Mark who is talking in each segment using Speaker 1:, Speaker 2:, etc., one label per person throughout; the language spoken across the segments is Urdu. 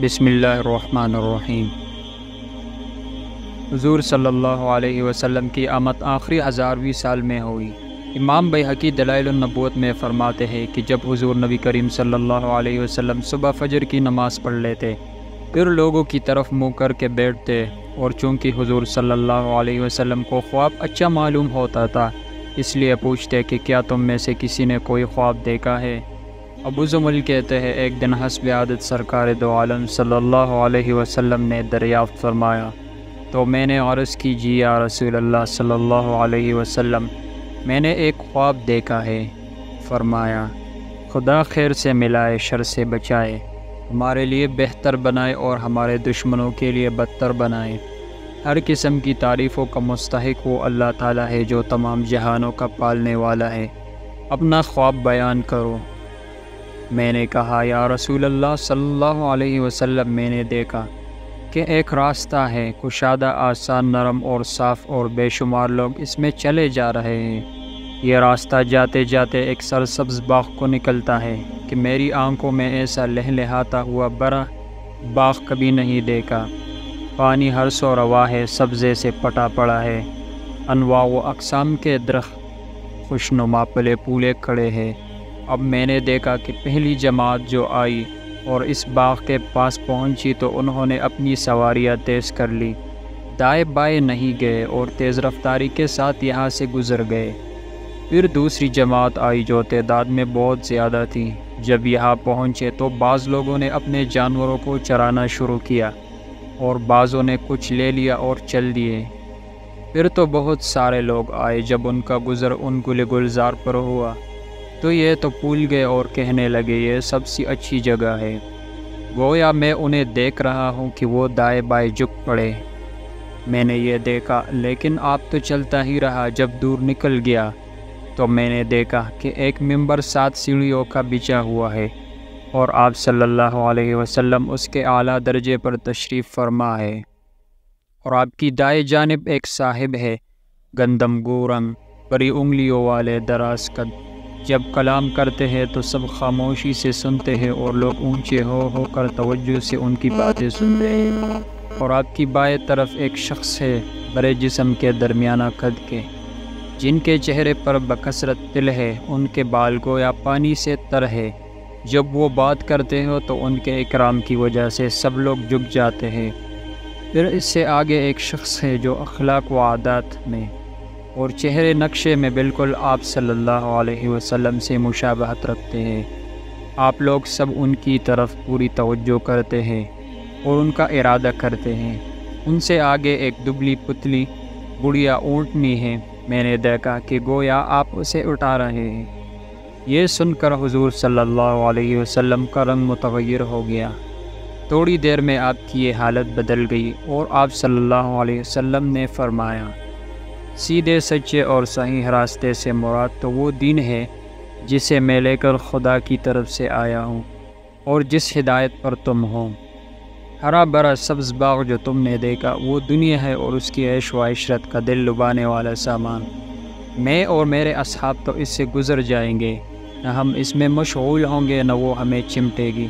Speaker 1: بسم اللہ الرحمن الرحیم۔ حضور صلی اللہ علیہ وسلم کی آمد آخری 1000ویں سال میں ہوئی۔ امام بیہقی دلائل النبوت میں فرماتے ہیں کہ جب حضور نبی کریم صلی اللہ علیہ وسلم صبح فجر کی نماز پڑھ لیتے، پھر لوگوں کی طرف منہ کر کے بیٹھتے، اور چونکہ حضور صلی اللہ علیہ وسلم کو خواب اچھا معلوم ہوتا تھا، اس لیے پوچھتے کہ کیا تم میں سے کسی نے کوئی خواب دیکھا ہے؟ ابو زمل کہتے ہیں ایک دن حسب عادت سرکار دو عالم صلی اللہ علیہ وسلم نے دریافت فرمایا تو میں نے عرض کی، جی یا رسول اللہ صلی اللہ علیہ وسلم، میں نے ایک خواب دیکھا ہے۔ فرمایا، خدا خیر سے ملائے، شر سے بچائے، ہمارے لیے بہتر بنائے اور ہمارے دشمنوں کے لیے بدتر بنائے۔ ہر قسم کی تعریفوں کا مستحق وہ اللہ تعالیٰ ہے جو تمام جہانوں کا پالنے والا ہے۔ اپنا خواب بیان کرو۔ میں نے کہا، یا رسول اللہ صلی اللہ علیہ وسلم، میں نے دیکھا کہ ایک راستہ ہے، کشادہ، آسان، نرم اور صاف، اور بے شمار لوگ اس میں چلے جا رہے ہیں۔ یہ راستہ جاتے جاتے ایک سرسبز باغ کو نکلتا ہے کہ میری آنکھوں میں ایسا لہلہاتا ہوا بڑا باغ کبھی نہیں دیکھا۔ پانی ہر سو رواں ہے، سبزے سے پٹا پڑا ہے، انواع و اقسام کے درخت خوشنما پلے پھولے کھڑے ہیں۔ اب میں نے دیکھا کہ پہلی جماعت جو آئی اور اس باغ کے پاس پہنچی تو انہوں نے اپنی سواریاں تیز کر لی، دائیں بائیں نہیں گئے اور تیز رفتاری کے ساتھ یہاں سے گزر گئے۔ پھر دوسری جماعت آئی جو تعداد میں بہت زیادہ تھی۔ جب یہاں پہنچے تو بعض لوگوں نے اپنے جانوروں کو چرانا شروع کیا اور بعضوں نے کچھ لے لیا اور چل دیے۔ پھر تو بہت سارے لوگ آئے۔ جب ان کا گزر ان گلزار پر ہوا تو یہ تو بھول گئے اور کہنے لگے، یہ سب سے اچھی جگہ ہے، گویا میں انہیں دیکھ رہا ہوں کہ وہ دائیں بائیں جھک پڑے۔ میں نے یہ دیکھا، لیکن آپ تو چلتا ہی رہا۔ جب دور نکل گیا تو میں نے دیکھا کہ ایک ممبر 7 سیڑھیوں کا بچھا ہوا ہے اور آپ صلی اللہ علیہ وسلم اس کے اعلیٰ درجے پر تشریف فرما ہے، اور آپ کی دائیں جانب ایک صاحب ہے، گندم گو رنگ، بڑی انگلیوں والے، دراز قد۔ جب کلام کرتے ہیں تو سب خاموشی سے سنتے ہیں اور لوگ اونچے ہو کر توجہ سے ان کی باتیں سنتے ہیں۔ اور آپ کی بائیں طرف ایک شخص ہے، بڑے جسم کے، درمیانہ قد کے، جن کے چہرے پر بکثرت تل ہے، ان کے بال گویا پانی سے تر ہے۔ جب وہ بات کرتے ہو تو ان کے اکرام کی وجہ سے سب لوگ جھک جاتے ہیں۔ پھر اس سے آگے ایک شخص ہے جو اخلاق و عادات میں اور چہرے نقشے میں بالکل آپ صلی اللہ علیہ وسلم سے مشابہت رکھتے ہیں۔ آپ لوگ سب ان کی طرف پوری توجہ کرتے ہیں اور ان کا ارادہ کرتے ہیں۔ ان سے آگے ایک دبلی پتلی بڑھیا اونٹنی ہے۔ میں نے دیکھا کہ گویا آپ اسے اٹھا رہے ہیں۔ یہ سن کر حضور صلی اللہ علیہ وسلم کا رنگ متغیر ہو گیا۔ تھوڑی دیر میں آپ کی یہ حالت بدل گئی اور آپ صلی اللہ علیہ وسلم نے فرمایا، سیدھے سچے اور صحیح راستے سے مراد تو وہ دین ہے جسے میں لے کر خدا کی طرف سے آیا ہوں اور جس ہدایت پر تم ہو۔ ہرا بھرا سبز باغ جو تم نے دیکھا وہ دنیا ہے اور اس کی عیش و عشرت کا دل لبانے والا سامان۔ میں اور میرے اصحاب تو اس سے گزر جائیں گے، نہ ہم اس میں مشغول ہوں گے، نہ وہ ہمیں چمٹے گی،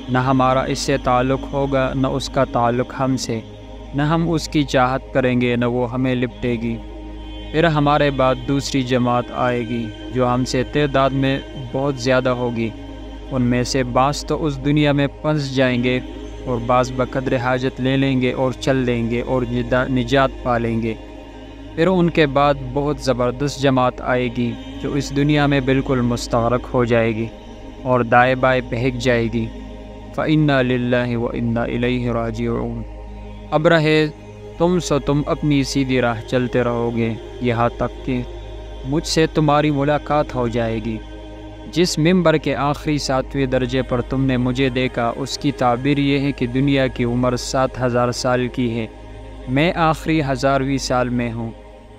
Speaker 1: نہ ہمارا اس سے تعلق ہوگا، نہ اس کا تعلق ہم سے، نہ ہم اس کی چاہت کریں گے، نہ وہ ہمیں لپٹے گی۔ پھر ہمارے بعد دوسری جماعت آئے گی جو ہم سے تعداد میں بہت زیادہ ہوگی۔ ان میں سے بعض تو اس دنیا میں پھنس جائیں گے اور بعض بقدر حاجت لے لیں گے اور چل دیں گے اور نجات پا لیں گے۔ پھر ان کے بعد بہت زبردست جماعت آئے گی جو اس دنیا میں بالکل مستغرق ہو جائے گی اور دائیں بائیں بہک جائے گی۔ فَإِنَّا لِلَّهِ وَإِنَّا إِلَيْهِ رَاجِعُونَ۔ اب رہے تم اپنی سیدھی راہ چلتے رہو گے یہاں تک کہ مجھ سے تمہاری ملاقات ہو جائے گی۔ جس ممبر کے آخری 7ویں درجے پر تم نے مجھے دیکھا، اس کی تعبیر یہ ہے کہ دنیا کی عمر 7000 سال کی ہے۔ میں آخری 1000ویں سال میں ہوں۔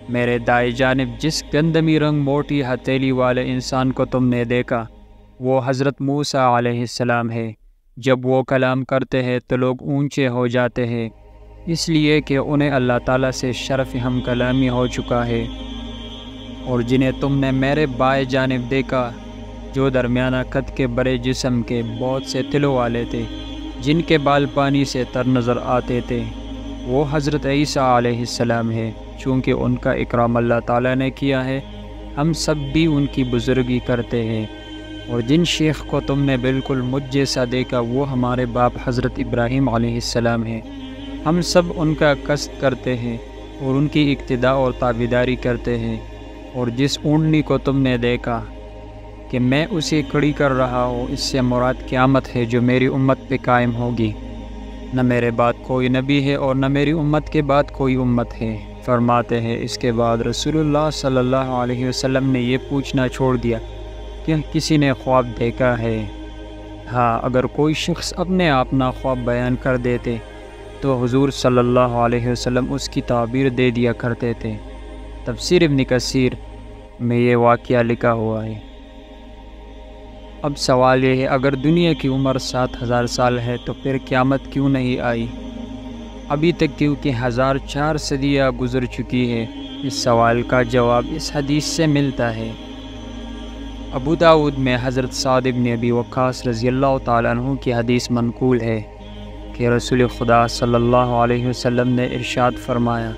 Speaker 1: میرے دائیں جانب جس گندمی رنگ موٹی ہتھیلی والے انسان کو تم نے دیکھا، وہ حضرت موسیٰ علیہ السلام ہے۔ جب وہ کلام کرتے ہیں تو لوگ اونچے ہو جاتے ہیں، اس لیے کہ انہیں اللہ تعالیٰ سے شرف ہم کلامی ہو چکا ہے۔ اور جنہیں تم نے میرے بائیں جانب دیکھا، جو درمیانہ قد کے بڑے جسم کے بہت سے تلوں والے تھے، جن کے بال پانی سے تر نظر آتے تھے وہ حضرت عیسیٰ علیہ السلام ہے۔ چونکہ ان کا اکرام اللہ تعالیٰ نے کیا ہے، ہم سب بھی ان کی بزرگی کرتے ہیں، اور جن شیخ کو تم نے بالکل مجھ جیسا دیکھا وہ ہمارے باپ حضرت ابراہیم علیہ السلام ہیں۔ ہم سب ان کا قصد کرتے ہیں اور ان کی اقتداء اور تابعداری کرتے ہیں، اور جس اونٹنی کو تم نے دیکھا کہ میں اسے کھڑی کر رہا ہوں، اس سے مراد قیامت ہے جو میری امت پہ قائم ہوگی۔ نہ میرے بعد کوئی نبی ہے اور نہ میری امت کے بعد کوئی امت ہے۔ فرماتے ہیں اس کے بعد رسول اللہ صلی اللہ علیہ وسلم نے یہ پوچھنا چھوڑ دیا کہ کسی نے خواب دیکھا ہے۔ ہاں، اگر کوئی شخص اپنے اپنا خواب بیان کر دیتے تو حضور صلی اللہ علیہ وسلم اس کی تعبیر دے دیا کرتے تھے۔ تفسیر ابن کثیر میں یہ واقعہ لکھا ہوا ہے۔ اب سوال یہ ہے، اگر دنیا کی عمر 7000 سال ہے تو پھر قیامت کیوں نہیں آئی ابھی تک؟ کیونکہ 1004 صدیاں گزر چکی ہے۔ اس سوال کا جواب اس حدیث سے ملتا ہے۔ ابو داؤد میں حضرت سعد بن ابی وقاص رضی اللہ تعالیٰ عنہ کی حدیث منقول ہے کہ رسول خدا صلی اللہ علیہ وسلم نے ارشاد فرمایا،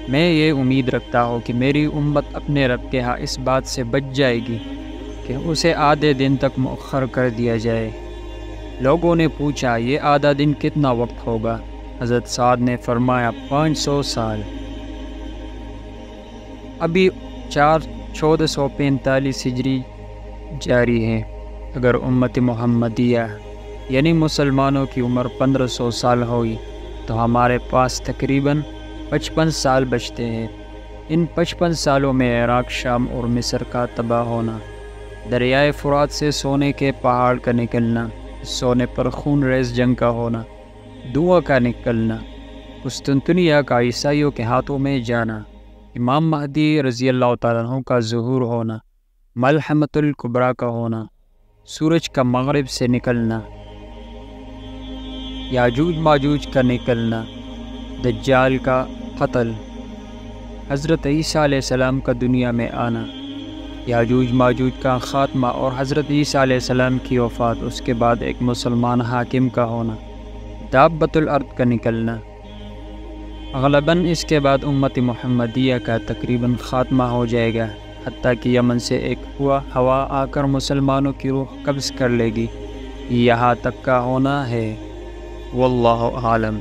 Speaker 1: میں یہ امید رکھتا ہوں کہ میری امت اپنے رب کے ہاں اس بات سے بچ جائے گی کہ اسے آدھے دن تک مؤخر کر دیا جائے۔ لوگوں نے پوچھا، یہ آدھا دن کتنا وقت ہوگا؟ حضرت سعد نے فرمایا 500 سال۔ ابھی 1445 ہجری جاری ہے۔ اگر امت محمدیہ یعنی مسلمانوں کی عمر 1500 سال ہوئی تو ہمارے پاس تقریباً 55 سال بچتے ہیں۔ ان 55 سالوں میں عراق، شام اور مصر کا تباہ ہونا، دریائے فرات سے سونے کے پہاڑ کا نکلنا، سونے پر خون ریز جنگ کا ہونا، دھواں کا نکلنا، قسطنطنیہ کا عیسائیوں کے ہاتھوں میں جانا، امام مہدی رضی اللہ تعالیٰ عنہ کا ظہور ہونا، ملحمۃ الکبریٰ کا ہونا، سورج کا مغرب سے نکلنا، یاجوج ماجوج کا نکلنا، دجال کا قتل، حضرت عیسیٰ علیہ السلام کا دنیا میں آنا، یاجوج ماجوج کا خاتمہ اور حضرت عیسیٰ علیہ السلام کی وفات، اس کے بعد ایک مسلمان حاکم کا ہونا، دابۃ الارض کا نکلنا۔ غالباً اس کے بعد امت محمدیہ کا تقریباً خاتمہ ہو جائے گا، حتیٰ کہ یمن سے ایک ہوا آ کر مسلمانوں کی روح قبض کر لے گی۔ یہاں تک کا ہونا ہے۔ واللہ عالم۔